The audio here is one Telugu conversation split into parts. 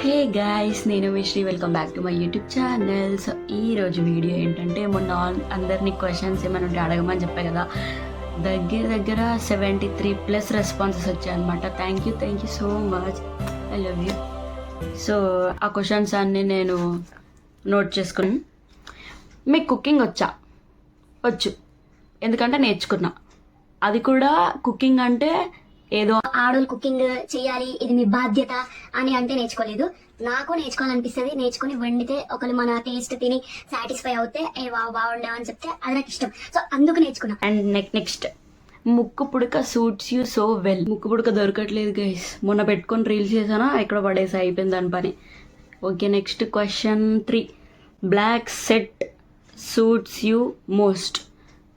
హే గాయ్స్, నేను Misri. Welcome back to my YouTube channel. So ఈరోజు వీడియో ఏంటంటే, మొన్న అందరినీ క్వశ్చన్స్ ఏమైనా ఉంటే అడగమని చెప్పా కదా, దగ్గర 73+ రెస్పాన్సెస్ వచ్చాయన్నమాట. Thank you so much, I love you. So ఆ క్వశ్చన్స్ అన్నీ నేను నోట్ చేసుకుని, మీకు కుకింగ్ వచ్చు, ఎందుకంటే నేర్చుకున్నా. అది కూడా కుకింగ్ అంటే ఏదో ఆడోళ్ళు కుకింగ్ చేయాలి, ఇది మీ బాధ్యత అని అంటే నేర్చుకోలేదు. నాకు నేర్చుకోవాలనిపిస్తుంది. నేర్చుకుని వండితే ఒకరు మన టేస్ట్ తిని సాటిస్ఫై అవుతే ఏ బాగుండేవా అని చెప్తే అది నాకు ఇష్టం. సో అందుకు నేర్చుకున్నా. అండ్ నెక్స్ట్, ముక్కు పుడక సూట్స్ యూ సో వెల్. ముక్కు పుడక దొరకట్లేదు గైస్. మొన్న పెట్టుకొని రీల్స్ చేసానా, ఎక్కడ పడేసి అయిపోయింది దాని పని. Okay, next question 3. Black set suits you most.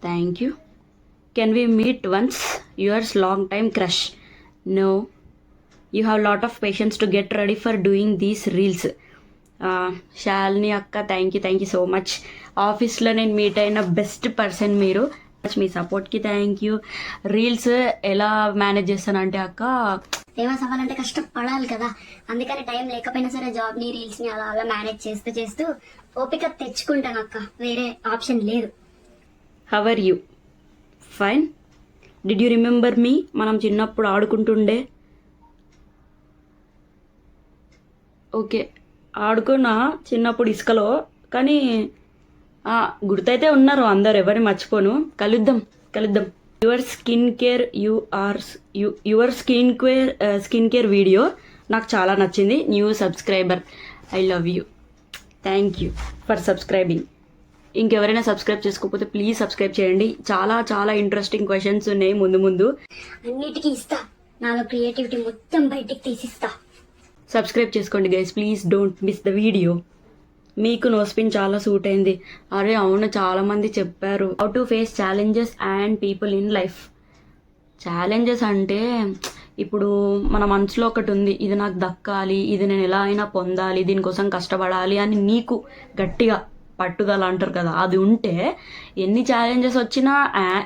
Thank you. Can we meet once? Yours long time crush. No. You have lot of patience to get ready for doing these reels. Shalini అక్క, థ్యాంక్ యూ సో మచ్. ఆఫీస్లో నేను మీట్ అయిన బెస్ట్ పర్సన్ మీరు. మీ సపోర్ట్కి థ్యాంక్ యూ. రీల్స్ ఎలా మేనేజ్ చేస్తానంటే అక్క, ఫేమస్ అవ్వాలంటే కష్టపడాలి కదా, అందుకని టైం లేకపోయినా సరే జాబ్ని రీల్స్ని అలా మేనేజ్ చేస్తూ ఓపిక తెచ్చుకుంటాను అక్క, వేరే ఆప్షన్ లేదు. How are you? Fine. Did you remember me? మనం చిన్నప్పుడు ఆడుకుంటుండే. ఓకే, ఆడుకున్నా చిన్నప్పుడు ఇసుకలో, కానీ గుర్తైతే ఉన్నారు అందరు, ఎవరిని మర్చిపోను. కలుద్దాం. యువర్ స్కిన్ కేర్ వీడియో నాకు చాలా నచ్చింది. New subscriber, I love you. Thank you for subscribing. ఇంకెవరైనా సబ్స్క్రైబ్ చేసుకోకపోతే ప్లీజ్ సబ్స్క్రైబ్ చేయండి. చాలా ఇంట్రెస్టింగ్ క్వశ్చన్స్ ఉన్నాయి ముందు. అన్నిటికీ ఇస్తా, నాలో క్రియేటివిటీ మొత్తం బయటికి తీసిస్తా. సబ్స్క్రైబ్ చేసుకోండి guys, please don't miss the video. మీకు నో స్పిన్ చాలా సూట్ అయింది. అరే అవును, చాలా మంది చెప్పారు. How to face challenges and people in life. Challenges అంటే ఇప్పుడు మన మనసులో ఒకటి ఉంది, ఇది నాకు దక్కాలి, ఇది నేను ఎలా అయినా పొందాలి, దీనికోసం కష్టపడాలి అని నీకు గట్టిగా పట్టుదల అంటారు కదా, అది ఉంటే ఎన్ని ఛాలెంజెస్ వచ్చినా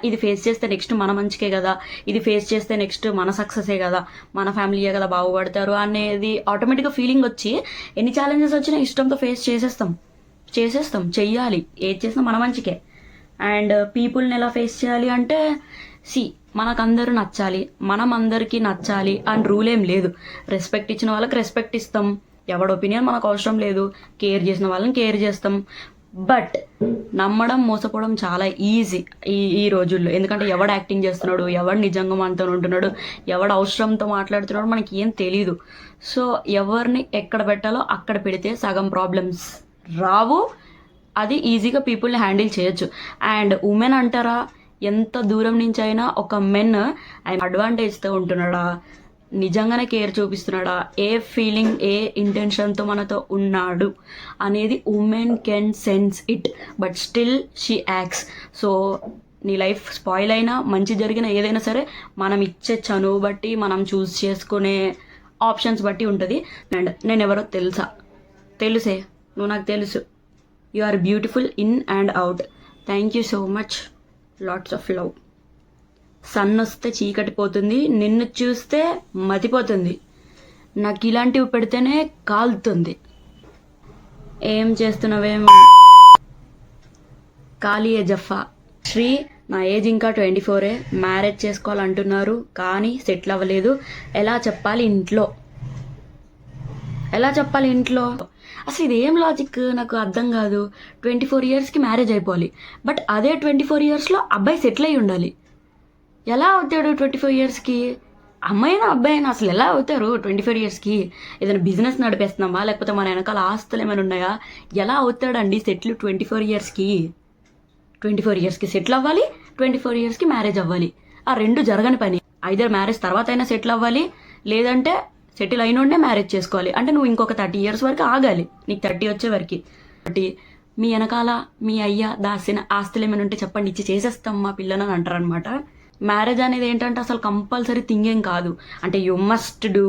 ఇది ఫేస్ చేస్తే నెక్స్ట్ మన మంచికే కదా, ఇది ఫేస్ చేస్తే నెక్స్ట్ మన సక్సెసే కదా, మన ఫ్యామిలీయే కదా బాగుపడతారు అనేది ఆటోమేటిక్గా ఫీలింగ్ వచ్చి ఎన్ని ఛాలెంజెస్ వచ్చినా ఇష్టంతో ఫేస్ చేసేస్తాం. చెయ్యాలి, ఏది చేసినా మన మంచికే. అండ్ పీపుల్ని ఎలా ఫేస్ చేయాలి అంటే, మనకందరూ నచ్చాలి, మనం అందరికీ నచ్చాలి అని రూల్ ఏం లేదు. రెస్పెక్ట్ ఇచ్చిన వాళ్ళకి రెస్పెక్ట్ ఇస్తాం, ఎవడ ఒపీనియన్ మనకు అవసరం లేదు. కేర్ చేసిన వాళ్ళని కేర్ చేస్తాం. బట్ నమ్మడం, మోసపోవడం చాలా ఈజీ ఈ రోజుల్లో. ఎందుకంటే ఎవడు యాక్టింగ్ చేస్తున్నాడు, ఎవడు నిజంగా మనతో ఉంటున్నాడు, ఎవడు అవసరంతో మాట్లాడుతున్నాడు మనకి ఏం తెలీదు. సో ఎవరిని ఎక్కడ పెట్టాలో అక్కడ పెడితే సగం ప్రాబ్లమ్స్ రావు. అది ఈజీగా పీపుల్ని హ్యాండిల్ చేయొచ్చు. అండ్ ఉమెన్ అంటారా, ఎంత దూరం నుంచి అయినా ఒక మెన్ ఆయన అడ్వాంటేజ్తో ఉంటున్నాడా, నిజంగానే కేర్ చూపిస్తున్నాడా, ఏ ఫీలింగ్ ఏ ఇంటెన్షన్తో మనతో ఉన్నాడు అనేది women can sense it, but still she acts. So నీ లైఫ్ స్పాయిల్ అయినా మంచి జరిగిన ఏదైనా సరే మనం ఇచ్చే చనువు బట్టి, మనం చూస్ చేసుకునే ఆప్షన్స్ బట్టి ఉంటుంది. అండ్ నేను ఎవరో తెలుసే, నువ్వు నాకు తెలుసు. You are beautiful in and out. Thank you so much, lots of love. Sun వస్తే చీకటి పోతుంది, నిన్ను చూస్తే మతిపోతుంది, నాకు ఇలాంటివి పెడితేనే కాలుతుంది. ఏం చేస్తున్నావేమో ఖాళీ జఫా. శ్రీ, నా ఏజ్ ఇంకా 24. మ్యారేజ్ చేసుకోవాలంటున్నారు కానీ సెటిల్ అవ్వలేదు. ఎలా చెప్పాలి ఇంట్లో? అసలు ఇదేం లాజిక్ నాకు అర్థం కాదు. 24 ఇయర్స్కి మ్యారేజ్ అయిపోవాలి, బట్ అదే 24 ఇయర్స్లో అబ్బాయి సెటిల్ అయి ఉండాలి. ఎలా అవుతాడు 24 ఇయర్స్కి? అమ్మాయినా అబ్బాయినా అసలు ఎలా అవుతారు 24 ఇయర్స్కి? ఏదైనా బిజినెస్ నడిపేస్తున్నామా, లేకపోతే మన వెనకాల ఆస్తులు ఏమైనా ఉన్నాయా? ఎలా అవుతాడండి సెటిల్ 24 ఇయర్స్కి? 24 ఇయర్స్కి సెటిల్ అవ్వాలి, 24 ఇయర్స్కి మ్యారేజ్ అవ్వాలి. ఆ రెండు జరగని పని. ఐదర్ మ్యారేజ్ తర్వాత అయినా సెటిల్ అవ్వాలి, లేదంటే సెటిల్ అయినోడే మ్యారేజ్ చేసుకోవాలి. అంటే నువ్వు ఇంకొక 30 ఇయర్స్ వరకు ఆగాలి, నీకు 30 వచ్చే వరకు. మీ వెనకాల మీ అయ్య దాసిన ఆస్తులు ఏమైనా ఉంటే చెప్పండి, ఇచ్చి చేసేస్తాం మా పిల్లని అంటారనమాట. మ్యారేజ్ అనేది ఏంటంటే అసలు కంపల్సరీ థింగ్ ఏం కాదు. అంటే యు మస్ట్ డూ,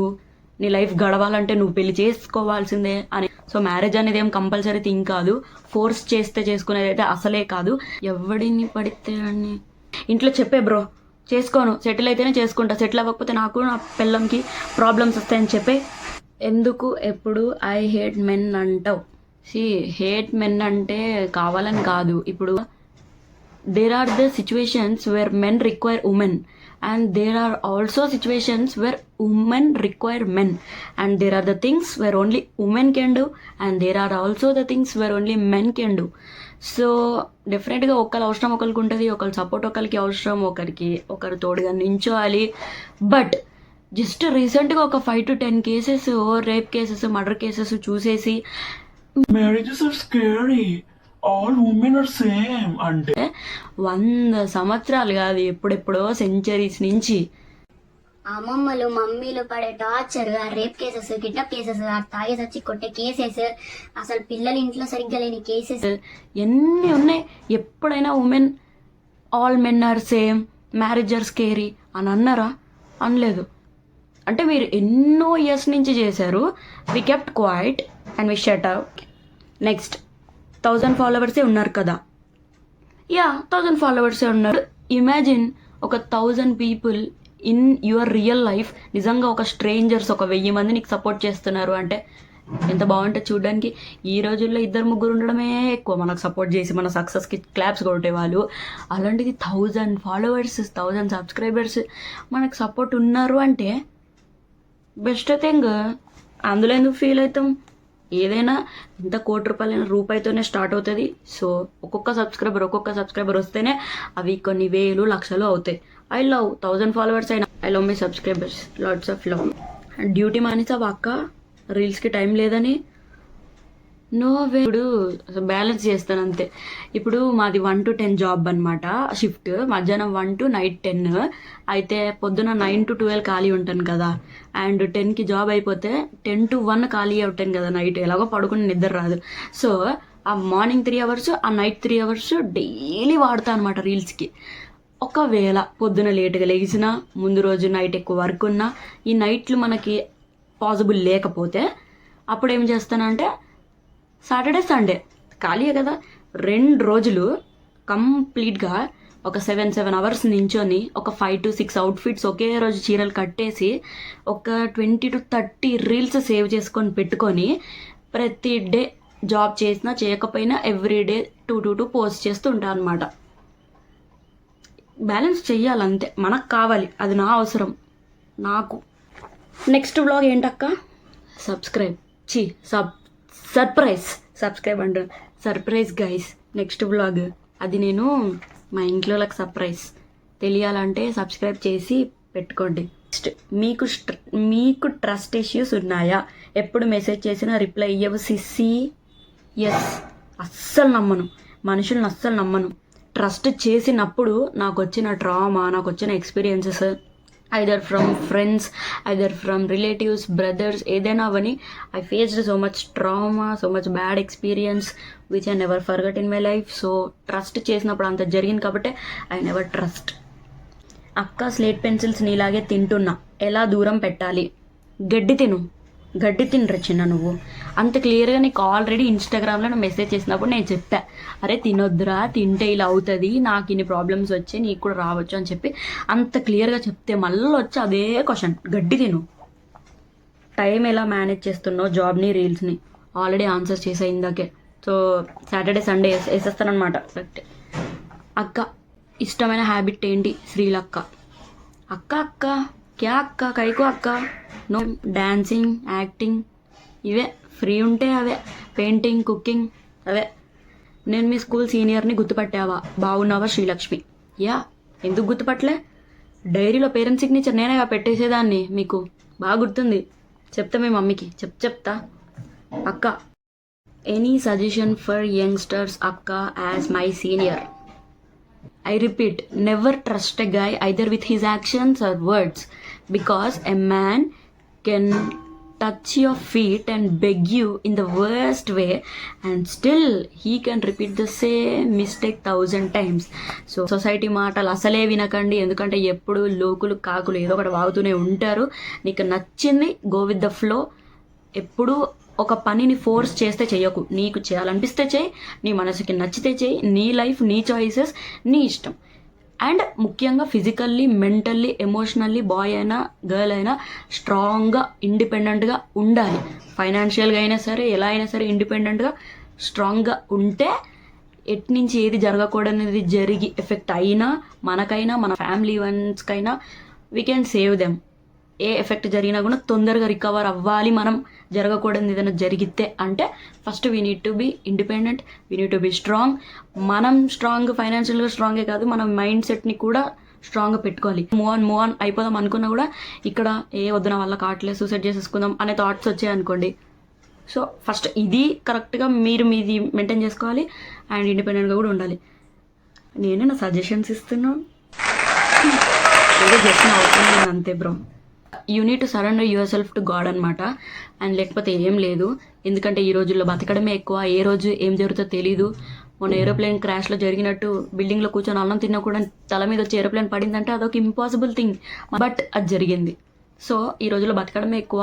నీ లైఫ్ గడవాలంటే నువ్వు పెళ్లి చేసుకోవాల్సిందే అని. సో మ్యారేజ్ అనేది ఏం కంపల్సరీ థింగ్ కాదు. ఫోర్స్ చేస్తే చేసుకునేది అయితే అసలే కాదు. ఎవడిని పడితే అని ఇంట్లో చెప్పే బ్రో, చేసుకోను, సెటిల్ అయితేనే చేసుకుంటా, సెటిల్ అవ్వకపోతే నాకు నా పిల్లంకి ప్రాబ్లమ్స్ వస్తాయని చెప్పే ఎందుకు ఎప్పుడు ఐ హేట్ మెన్ అంటావు? హేట్ మెన్ అంటే కావాలని కాదు. ఇప్పుడు there are the situations where men require women, and there are also situations where women require men, and there are the things where only women can do, and there are also the things where only men can do. So డెఫినెట్గా ఒకరి అవసరం ఒకరికి ఉంటుంది, ఒకరి సపోర్ట్ ఒకరికి అవసరం, ఒకరు తోడుగా నించోవాలి. బట్ జస్ట్ రీసెంట్గా ఒక 5 to 10 cases, rape cases, murder cases చూసేసి marriages are scary, all women are same అంటే 100 సంవత్సరాలు కాదు, ఎప్పుడెప్పుడో సెంచరీస్ నుంచి అమ్మమ్మలు మమ్మీలు పడే torture, rape cases, kidnap cases, తాగేసి వచ్చి కొట్టే కేసెస్, అసలు పిల్లలు ఇంట్లో సరిగ్గా లేని కేసెస్ ఎన్ని ఉన్నాయి. ఎప్పుడైనా women all men are same, marriage are scary అని అన్నారా? అనలేదు. అంటే మీరు ఎన్నో ఇయర్స్ నుంచి చేశారు. We kept quiet and we shut out. Next 1000 ఫాలోవర్సే ఉన్నారు కదా, 1000 ఫాలోవర్సే ఉన్నారు. ఇమాజిన్ ఒక 1000 people in your real life నిజంగా ఒక స్ట్రేంజర్స్ ఒక 1000 మంది నీకు సపోర్ట్ చేస్తున్నారు అంటే ఎంత బాగుంటుంది చూడడానికి. ఈ రోజుల్లో 2-3 ఉండడమే ఎక్కువ మనకు సపోర్ట్ చేసి మన సక్సెస్కి క్లాప్స్ కొట్టేవాళ్ళు. అలాంటిది 1000 ఫాలోవర్స్, 1000 సబ్స్క్రైబర్స్ మనకు సపోర్ట్ ఉన్నారు అంటే బెస్ట్ థింగ్. అందులో ఎందుకు ఫీల్ అవుతాం? ఏదైనా ఇంత ₹1,00,00,000 రూపాయితోనే స్టార్ట్ అవుతుంది. సో ఒక్కొక్క సబ్స్క్రైబర్ వస్తేనే అవి కొన్ని వేలు లక్షలు అవుతాయి. ఐ లవ్ 1000 ఫాలోవర్స్ అయినా, I love my subscribers, lots of love. Duty మానేసావా అక్క? రీల్స్కి టైం లేదని? No way. ఇప్పుడు బ్యాలెన్స్ చేస్తాను అంతే. ఇప్పుడు మాది 1 to 10 జాబ్ అనమాట, షిఫ్ట్. మధ్యాహ్నం 1 to నైట్ 10. అయితే పొద్దున 9 to 12 ఖాళీ ఉంటాను కదా, అండ్ 10కి జాబ్ అయిపోతే 10 to 1 ఖాళీ ఉంటాను కదా నైట్. ఎలాగో పడుకుని నిద్ర రాదు. సో ఆ మార్నింగ్ 3 hours, ఆ నైట్ 3 hours డైలీ వాడతా అనమాట రీల్స్కి. ఒకవేళ పొద్దున లేట్గా లేచినా, ముందు రోజు నైట్ ఎక్కువ వర్క్ ఉన్నా, ఈ నైట్లు మనకి పాసిబుల్ లేకపోతే అప్పుడు ఏం చేస్తానంటే సాటర్డే సండే ఖాళీయే కదా, 2 రోజులు కంప్లీట్గా ఒక 7 hours నించొని ఒక 5 to 6 అవుట్ఫిట్స్ ఒకే రోజు చీరలు కట్టేసి ఒక 20 to 30 రీల్స్ సేవ్ చేసుకొని పెట్టుకొని ప్రతి డే జాబ్ చేసినా చేయకపోయినా ఎవ్రీడే 2 పోస్ట్ చేస్తూ ఉంటాను అనమాట. బ్యాలెన్స్ చెయ్యాలంతే, మనకు కావాలి, అది నా అవసరం నాకు. నెక్స్ట్ వ్లాగ్ ఏంటక్క? సబ్స్క్రైబ్ అంటారు, సర్ప్రైజ్ గైస్. నెక్స్ట్ వ్లాగ్ అది నేను మా ఇంట్లోకి సర్ప్రైజ్ తెలియాలంటే సబ్స్క్రైబ్ చేసి పెట్టుకోండి. నెక్స్ట్ మీకు ట్రస్ట్ ఇష్యూస్ ఉన్నాయా? ఎప్పుడు మెసేజ్ చేసినా రిప్లై ఇవ్వవు సిసి? ఎస్. అస్సలు నమ్మను, మనుషులను అస్సలు నమ్మను. ట్రస్ట్ చేసినప్పుడు నాకు వచ్చిన ట్రామా, నాకు వచ్చిన experiences, either from friends, either from relatives, brothers, ఏదైనా అవని, I faced so much trauma, so much bad experience which I never forgot in my life. So trust చేసినప్పుడు అంత జరిగింది కాబట్టి ఐ నెవర్ ట్రస్ట్. అక్క స్లేట్ పెన్సిల్స్ నీలాగే తింటున్నా, ఎలా దూరం పెట్టాలి? గడ్డి తినరా చిన్న నువ్వు. అంత క్లియర్గా నీకు ఆల్రెడీ ఇన్స్టాగ్రామ్లో నువ్వు మెసేజ్ చేసినప్పుడు నేను చెప్పా, అరే తినొద్దురా, తింటే ఇలా అవుతుంది, నాకు ఇన్ని ప్రాబ్లమ్స్ వచ్చాయి, నీకు కూడా రావచ్చు అని చెప్పి అంత క్లియర్గా చెప్తే మళ్ళీ వచ్చి అదే క్వశ్చన్, గడ్డి తిను. టైం ఎలా మేనేజ్ చేస్తున్నావు జాబ్ని, రీల్స్ని? ఆల్రెడీ ఆన్సర్ చేసా ఇందాకే. సో సాటర్డే సండే వేసేస్తానమాట. అక్క ఇష్టమైన హ్యాబిట్ ఏంటి? శ్రీలక్క. అక్క క్యా అక్క? కైకో అక్క? నో. డాన్సింగ్, యాక్టింగ్, ఇవే. ఫ్రీ ఉంటే అవే. పెయింటింగ్, కుకింగ్, అవే. నేను మీ స్కూల్ సీనియర్ని గుర్తుపట్టావా? బాగున్నావా శ్రీలక్ష్మి? ఎందుకు గుర్తుపట్టలే? డైరీలో పేరెంట్స్ సిగ్నేచర్ నేనేగా పెట్టేసేదాన్ని, మీకు బాగా గుర్తుంది. చెప్తా మీ మమ్మీకి, చెప్తా. అక్క ఎనీ సజెషన్ ఫర్ యంగ్స్టర్స్ అక్క as my senior? I repeat, never trust a guy either with his actions or words, because a man can touch your feet and beg you in the worst way and still he can repeat the same mistake 1000 times. So society మాటలు అసలే వినకండి, ఎందుకంటే ఎప్పుడు లోకులు కాకులు ఏదో ఒకటి వాగుతూనే ఉంటారు. నీకు నచ్చింది గో విత్ ద ఫ్లో. ఎప్పుడు ఒక పనిని ఫోర్స్ చేస్తే చెయ్యకు, నీకు చేయాలనిపిస్తే చేయి, నీ మనసుకి నచ్చితే చేయి, నీ లైఫ్, నీ చాయిసెస్, నీ ఇష్టం. అండ్ ముఖ్యంగా ఫిజికల్లీ, మెంటల్లీ, ఎమోషనల్లీ బాయ్ అయినా గర్ల్ అయినా స్ట్రాంగ్గా, ఇండిపెండెంట్గా ఉండాలి. ఫైనాన్షియల్గా అయినా సరే, ఎలా అయినా సరే ఇండిపెండెంట్గా స్ట్రాంగ్గా ఉంటే ఎట్నుంచి ఏది జరగకూడనిది జరిగి ఎఫెక్ట్ అయినా మనకైనా మన ఫ్యామిలీ వన్స్కైనా వీ కెన్ సేవ్ దెమ్. ఏ ఎఫెక్ట్ జరిగినా కూడా తొందరగా రికవర్ అవ్వాలి. మనం జరగకూడదు ఏదైనా జరిగితే అంటే first we need to be independent, we need to be strong. మనం స్ట్రాంగ్, ఫైనాన్షియల్గా స్ట్రాంగే కాదు, మన మైండ్ సెట్ని కూడా స్ట్రాంగ్గా పెట్టుకోవాలి. మూవ్ ఆన్ అయిపోదాం అనుకున్నా కూడా ఇక్కడ వద్దు నా వల్ల కావట్లేదు, సూసైడ్ చేసేసుకుందాం అనే థాట్స్ వచ్చాయనుకోండి. సో ఫస్ట్ ఇది కరెక్ట్గా మీరు మీది మెయింటైన్ చేసుకోవాలి అండ్ ఇండిపెండెంట్గా కూడా ఉండాలి. నేను నా సజెషన్స్ ఇస్తున్నాను, ఏదో జస్ట్ నా ఒపీనియన్ అంతే bro. You need to surrender your self to God అనమాట. అండ్ లేకపోతే ఏం లేదు. ఎందుకంటే ఈ రోజుల్లో బతకడమే ఎక్కువ, ఏ రోజు ఏం జరుగుతుందో తెలీదు. మొన్న ఏరోప్లేన్ క్రాష్లో జరిగినట్టు బిల్డింగ్లో కూర్చొని అన్నం తిన్నా కూడా తల మీద వచ్చి ఏరోప్లేన్ పడిందంటే అదొక ఇంపాసిబుల్ థింగ్, బట్ అది జరిగింది. సో ఈ రోజుల్లో బతకడమే ఎక్కువ,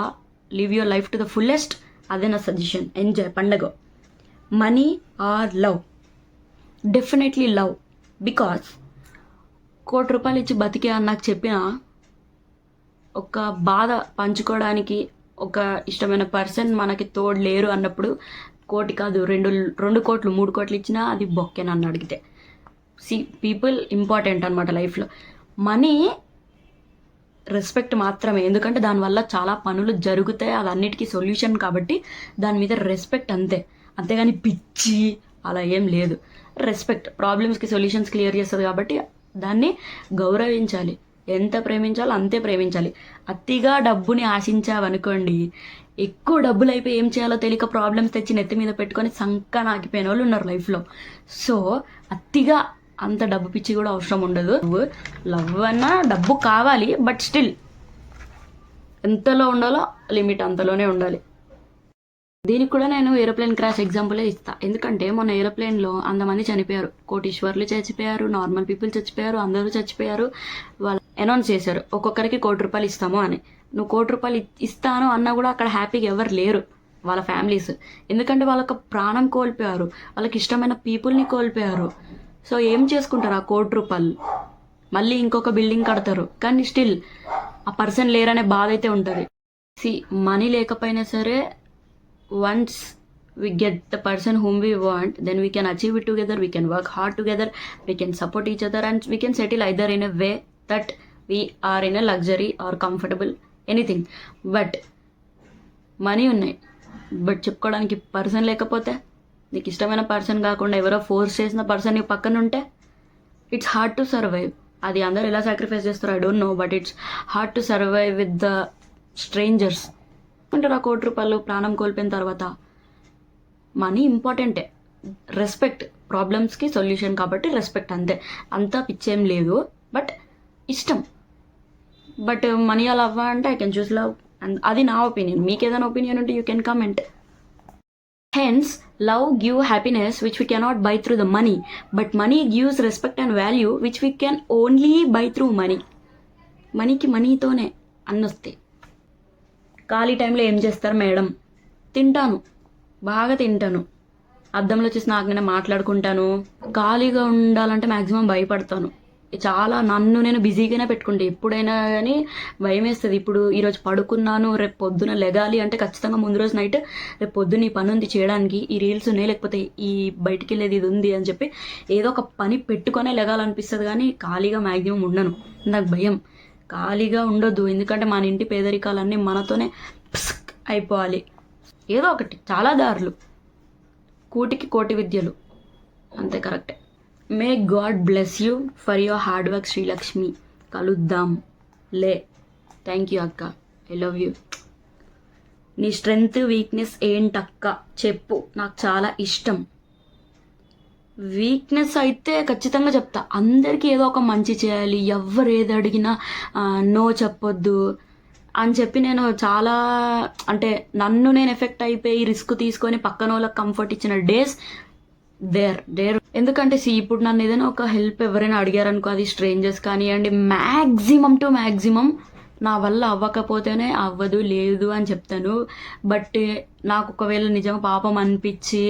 live your life to the fullest. అదే నా సజెషన్. ఎంజాయ్ పండగ. Money are love? Definitely love. Because ₹1 ఇచ్చి బతికే అని నాకు చెప్పిన ఒక బాధ పంచుకోవడానికి ఒక ఇష్టమైన పర్సన్ మనకి తోడు లేరు అన్నప్పుడు 1 కాదు 2 కోట్లు 3 కోట్లు ఇచ్చినా అది బొక్కే నన్ను అడిగితే. పీపుల్ ఇంపార్టెంట్ అనమాట లైఫ్లో. మనీ రెస్పెక్ట్ మాత్రమే, ఎందుకంటే దానివల్ల చాలా పనులు జరుగుతాయి, అది అన్నిటికీ సొల్యూషన్ కాబట్టి దాని మీద రెస్పెక్ట్ అంతే. అంతేగాని పిచ్చి అలా ఏం లేదు. రెస్పెక్ట్ ప్రాబ్లమ్స్కి సొల్యూషన్స్ క్లియర్ చేస్తుంది కాబట్టి దాన్ని గౌరవించాలి. ఎంత ప్రేమించాలో అంతే ప్రేమించాలి. అతిగా డబ్బుని ఆశించావనుకోండి, ఎక్కువ డబ్బులు అయిపోయి ఏం చేయాలో తెలియక ప్రాబ్లమ్స్ తెచ్చి నెత్తి మీద పెట్టుకొని సంకన ఆగిపోయిన వాళ్ళు ఉన్నారు లైఫ్లో. సో అతిగా అంత డబ్బు పిచ్చి కూడా అవసరం ఉండదు. లవ్ అన్నా డబ్బు కావాలి, బట్ స్టిల్ ఎంతలో ఉండాలో లిమిట్ అంతలోనే ఉండాలి. దీనికి కూడా నేను ఏరోప్లేన్ క్రాష్ ఎగ్జాంపులే ఇస్తా. ఎందుకంటే మొన్న ఏరోప్లేన్లో అంతమంది చనిపోయారు, కోటీశ్వర్లు చచ్చిపోయారు, నార్మల్ పీపుల్ చచ్చిపోయారు, అందరూ చచ్చిపోయారు. వాళ్ళు అనౌన్స్ చేశారు ఒక్కొక్కరికి ₹1 ఇస్తాము అని. నువ్వు ₹1 ఇస్తాను అన్నా కూడా అక్కడ హ్యాపీగా ఎవరు లేరు వాళ్ళ ఫ్యామిలీస్. ఎందుకంటే వాళ్ళకి ప్రాణం కోల్పోయారు, వాళ్ళకి ఇష్టమైన పీపుల్ని కోల్పోయారు. సో ఏం చేసుకుంటారు ఆ ₹1? మళ్ళీ ఇంకొక బిల్డింగ్ కడతారు, కానీ స్టిల్ ఆ పర్సన్ లేరనే బాధ అయితే ఉంటుంది. మనీ లేకపోయినా సరే once we get the person whom we want, then we can achieve it together, we can work hard together, we can support each other, and we can settle either in a way that we are in a luxury or comfortable, anything. But money ఉన్నాయి, బట్ చెప్పుకోవడానికి పర్సన్ లేకపోతే, నీకు ఇష్టమైన పర్సన్ కాకుండా ఎవరో ఫోర్స్ చేసిన పర్సన్ నీ పక్కన ఉంటే ఇట్స్ హార్డ్ టు సర్వైవ్. అది అందరూ ఎలా సాక్రిఫైస్ చేస్తారో I don't no, but it's hard to survive with the strangers. అంటే ఆ ₹1 ప్రాణం కోల్పోయిన తర్వాత మనీ ఇంపార్టెంటే. రెస్పెక్ట్ ప్రాబ్లమ్స్కి సొల్యూషన్ కాబట్టి రెస్పెక్ట్ అంతే. అంతా పిచ్చేం లేదు, బట్ ఇష్టం. బట్ మనీ అలా అవ్వ అంటే ఐ కెన్ చూస్ లవ్. అది నా ఒపీనియన్. మీకు ఏదైనా ఒపీనియన్ ఉంటే you can comment. Hence, love gives happiness which we cannot buy through the money, but money gives respect and value which we can only buy through money. మనీకి మనీతోనే అన్నొస్తాయి. ఖాళీ టైంలో ఏం చేస్తారు మేడం? తింటాను, బాగా తింటాను, అద్దంలో చూసి నాకు నేను మాట్లాడుకుంటాను. ఖాళీగా ఉండాలంటే మ్యాక్సిమం భయపడతాను. చాలా నన్ను నేను బిజీగానే పెట్టుకుంటే ఎప్పుడైనా కానీ భయం వేస్తుంది. ఇప్పుడు ఈరోజు పడుకున్నాను, రేపు పొద్దున లెగాలి అంటే ఖచ్చితంగా ముందు రోజు నైట్ రేపు పొద్దున్న ఈ పని ఉంది చేయడానికి, ఈ రీల్స్ ఉన్నాయి, లేకపోతే ఈ బయటికి వెళ్ళేది ఇది ఉంది అని చెప్పి ఏదో ఒక పని పెట్టుకొనే లెగాలనిపిస్తుంది. కానీ ఖాళీగా మ్యాక్సిమం ఉండను, నాకు భయం. ఖాళీగా ఉండొద్దు, ఎందుకంటే మన ఇంటి పేదరికాలన్నీ మనతోనే అయిపోవాలి. ఏదో ఒకటి, చాలా దారులు, కూటికి కోటి విద్యలు, అంతే కరెక్టే. May God bless you for your hard work Srilakshmi. కలుద్దాం లే. థ్యాంక్ యూ అక్క, ఐ లవ్ యూ. నీ స్ట్రెంగ్త్ వీక్నెస్ ఏంటక్క చెప్పు, నాకు చాలా ఇష్టం. వీక్నెస్ అయితే ఖచ్చితంగా చెప్తా. అందరికీ ఏదో ఒక మంచి చేయాలి, ఎవరు ఏది అడిగినా నో చెప్పొద్దు అని చెప్పి నేను చాలా అంటే నన్ను నేను ఎఫెక్ట్ అయిపోయి రిస్క్ తీసుకొని పక్కన వాళ్ళకి కంఫర్ట్ ఇచ్చిన డేస్ దేర్. ఎందుకంటే ఇప్పుడు నన్ను ఏదైనా ఒక హెల్ప్ ఎవరైనా అడిగారనుకో, అది స్ట్రేంజర్స్ కానివ్వండి, మ్యాక్సిమం నా వల్ల అవ్వకపోతేనే అవ్వదు లేదు అని చెప్తాను. బట్ నాకు ఒకవేళ నిజంగా పాపం అనిపించి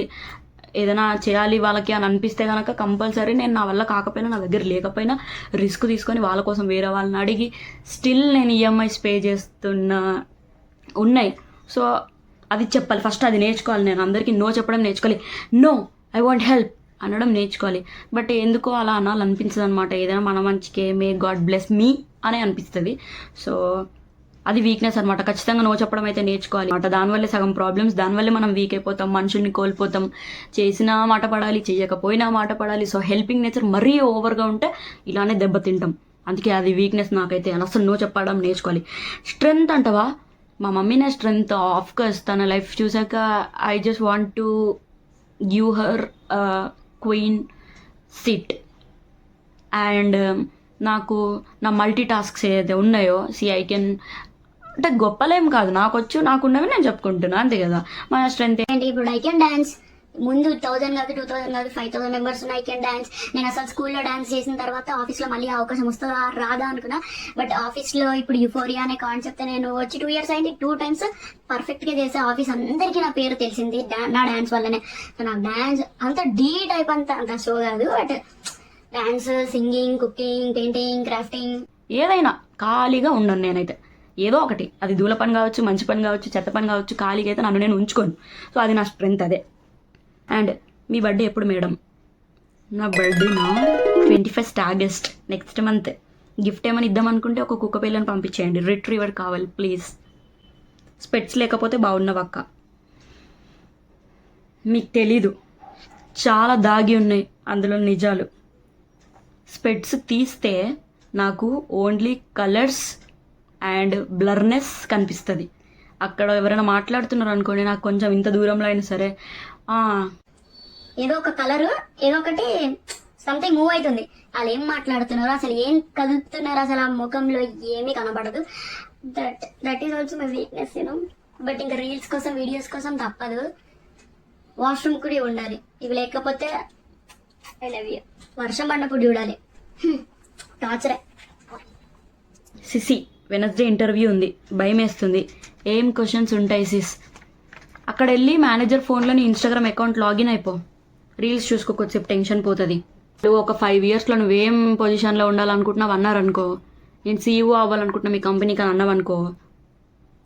ఏదైనా చేయాలి వాళ్ళకి అని అనిపిస్తే కనుక కంపల్సరీ నేను నా వల్ల కాకపోయినా నా దగ్గర లేకపోయినా రిస్క్ తీసుకొని వాళ్ళ కోసం వేరే వాళ్ళని అడిగి స్టిల్ నేను ఈఎంఐస్ పే చేస్తున్నా ఉన్నాయి. సో అది చెప్పాలి ఫస్ట్, అది నేర్చుకోవాలి. నేను అందరికీ నో చెప్పడం నేర్చుకోవాలి. నో ఐ వాంట్ హెల్ప్ అనడం నేర్చుకోవాలి. బట్ ఎందుకో అలా అనాలనిపించదు అనమాట. ఏదైనా మన మంచికే మే గాడ్ బ్లెస్ మీ అనే అనిపిస్తుంది. సో అది వీక్నెస్ అనమాట. ఖచ్చితంగా నో చెప్పడం అయితే నేర్చుకోవాలి అనమాట. దానివల్లే సగం ప్రాబ్లమ్స్, దానివల్లే మనం వీక్ అయిపోతాం, మనుషుల్ని కోల్పోతాం. చేసినా మాట పడాలి, చేయకపోయినా మాట పడాలి. సో హెల్పింగ్ నేచర్ మరీ ఓవర్గా ఉంటే ఇలానే దెబ్బతింటాం. అందుకే అది వీక్నెస్ నాకైతే. అసలు నో చెప్పడం నేర్చుకోవాలి. స్ట్రెంగ్త్ అంటవా, మా మమ్మీనే స్ట్రెంగ్త్. ఆఫ్కోర్స్ తన లైఫ్ చూసాక I just want to give her queen SIT. And నాకు నా మల్టీ టాస్క్స్ ఏదైతే ఉన్నాయో ఐ కెన్, అంటే గొప్పలేం కాదు, నాకున్నవి నేను చెప్పుకుంటున్నా అంతే కదా. మన స్ట్రెంత్ ఏంటి ఇప్పుడు ఐ కెన్ డాన్స్. ముందు 1000 కాదు 2000 కాదు 5000 మెంబర్స్ ఐ కెన్ డాన్స్. నేను అసలు స్కూల్లో డాన్స్ చేసిన తర్వాత ఆఫీస్లో మళ్ళీ అవకాశం వస్తుందా రాదా అనుకున్నా. బట్ ఆఫీస్లో ఇప్పుడు యుఫోరియా అనే కాన్సెప్ట్ నేను వచ్చి 2 years అయింది. 2 times పర్ఫెక్ట్గా చేసే ఆఫీస్ అందరికీ నా పేరు తెలిసింది నా డాన్స్ వల్లనే. సో నాకు డాన్స్ అంత డీ టైప్ అంత షో కాదు. But dance, singing, cooking, painting, crafting ఏదైనా ఖాళీగా ఉండను నేనైతే. ఏదో ఒకటి, అది దూల పని కావచ్చు, మంచి పని కావచ్చు, చెత్త పని కావచ్చు, ఖాళీగా అయితే నన్ను నేను ఉంచుకోను. సో అది నా స్ట్రెంత్ అదే. అండ్ మీ బర్త్డే ఎప్పుడు మేడం? నా బర్త్డే నా 21st August next month. Gift ఏమైనా ఇద్దాం అనుకుంటే ఒక కుక్క పిల్లని పంపించేయండి. రిట్రీవర్ కావాలి ప్లీజ్. స్పెట్స్ లేకపోతే బాగున్నవక్క. మీకు తెలీదు, చాలా దాగి ఉన్నాయి అందులో నిజాలు. స్పెట్స్ తీస్తే నాకు ఓన్లీ కలర్స్ అండ్ బ్లర్నెస్ కనిపిస్తుంది. అక్కడ ఎవరైనా మాట్లాడుతున్నారు అనుకోండి, నాకు కొంచెం ఇంత దూరంలో అయినా సరే ఏదో ఒక కలరు, ఏదో ఒకటి సంథింగ్ మూవ్ అవుతుంది. వాళ్ళు ఏం మాట్లాడుతున్నారు, అసలు ఏం కదులుతున్నారు, అసలు ఆ ముఖంలో ఏమీ కనబడదు. That is also my weakness you know. But ఇంకా రీల్స్ కోసం, వీడియోస్ కోసం తప్పదు. వాష్రూమ్ కూడా ఉండాలి. ఇవి లేకపోతే ఐ లవ్ యూ. వర్షం పడినప్పుడు చూడాలి. టార్చరే. సిసి వెనస్డే ఇంటర్వ్యూ ఉంది, భయం వేస్తుంది. ఏం క్వశ్చన్స్ ఉంటాయి సిస్? అక్కడ వెళ్ళి మేనేజర్ ఫోన్లోని ఇన్స్టాగ్రామ్ అకౌంట్ లాగిన్ అయిపో, రీల్స్ చూసుకో, కొద్దిసేపు టెన్షన్ పోతుంది. నువ్వు ఒక 5 yearsలో నువ్వేం పొజిషన్లో ఉండాలనుకుంటున్నావు అన్నారనుకో, నేను CEO అవ్వాలనుకుంటున్నా మీ కంపెనీకి అని అన్నావనుకో,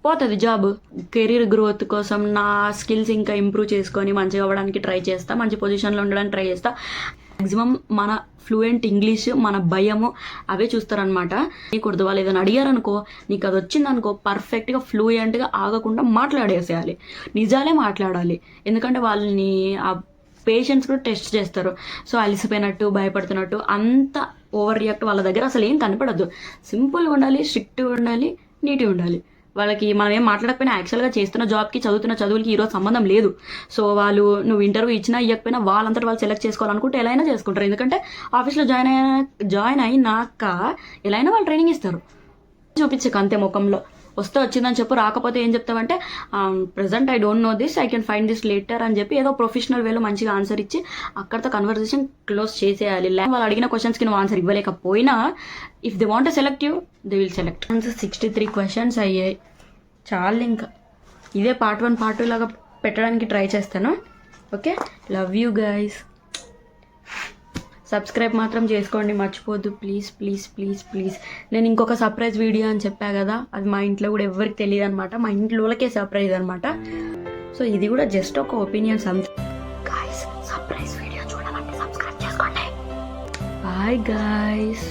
పోతుంది జాబ్. కెరీర్ గ్రోత్ కోసం నా స్కిల్స్ ఇంకా ఇంప్రూవ్ చేసుకొని మంచిగా అవ్వడానికి ట్రై చేస్తా, మంచి పొజిషన్లో ఉండడానికి ట్రై చేస్తా. మ్యాక్సిమం మన ఫ్లూయెంట్ ఇంగ్లీష్, మన భయము అవే చూస్తారనమాట. నీకు ఉర్దు వాళ్ళు ఏదైనా అడిగారనుకో, నీకు అది వచ్చిందనుకో, పర్ఫెక్ట్గా ఫ్లూయెంట్గా ఆగకుండా మాట్లాడేసేయాలి, నిజాలే మాట్లాడాలి. ఎందుకంటే వాళ్ళని ఆ పేషెన్స్ కూడా టెస్ట్ చేస్తారు. సో అలసిపోయినట్టు, భయపడుతున్నట్టు అంత ఓవర్ రియాక్ట్ వాళ్ళ దగ్గర అసలు ఏం కనపడద్దు. సింపుల్గా ఉండాలి, స్ట్రిక్ట్గా ఉండాలి, నీట్గా ఉండాలి. వాళ్ళకి మనం ఏం మాట్లాడకపోయినా యాక్చువల్గా చేస్తున్న జాబ్కి, చదువుతున్న చదువులకి ఈరోజు సంబంధం లేదు. సో వాళ్ళు నువ్వు ఇంటర్వ్యూ ఇచ్చినా ఇవ్వకపోయినా వాళ్ళంతటి వాళ్ళు సెలెక్ట్ చేసుకోవాలనుకుంటే ఎలా అయినా చేసుకుంటారు. ఎందుకంటే ఆఫీస్లో జాయిన్ అయినాక ఎలా అయినా వాళ్ళు ట్రైనింగ్ ఇస్తారు. చూపించక అంతే ముఖంలో. వస్తే వచ్చిందని చెప్పు, రాకపోతే ఏం చెప్తావంటే present I don't know this, I can find this later అని చెప్పి ఏదో ప్రొఫెషనల్ వేలో మంచిగా ఆన్సర్ ఇచ్చి అక్కడితో కన్వర్సేషన్ క్లోజ్ చేసేయాలి. వాళ్ళు అడిగిన క్వశ్చన్స్కి నువ్వు ఆన్సర్ ఇవ్వలేకపోయినా, if they want select you, they will select. 63 questions అయ్యాయి చాలు. ఇంకా ఇదే part 1 part 2 లాగా పెట్టడానికి ట్రై చేస్తాను. Okay, love you guys. Subscribe మాత్రం చేసుకోండి, మర్చిపోద్దు ప్లీజ్ ప్లీజ్ ప్లీజ్ ప్లీజ్. నేను ఇంకొక సర్ప్రైజ్ వీడియో అని చెప్పా కదా, అది మా ఇంట్లో కూడా ఎవరికి తెలియదు అనమాట, మా ఇంట్లోకే సర్ప్రైజ్ అనమాట. సో ఇది కూడా జస్ట్ ఒక opinion something. Guys surprise video చూడాలంటే సబ్స్క్రైబ్ చేసుకోండి. Bye guys.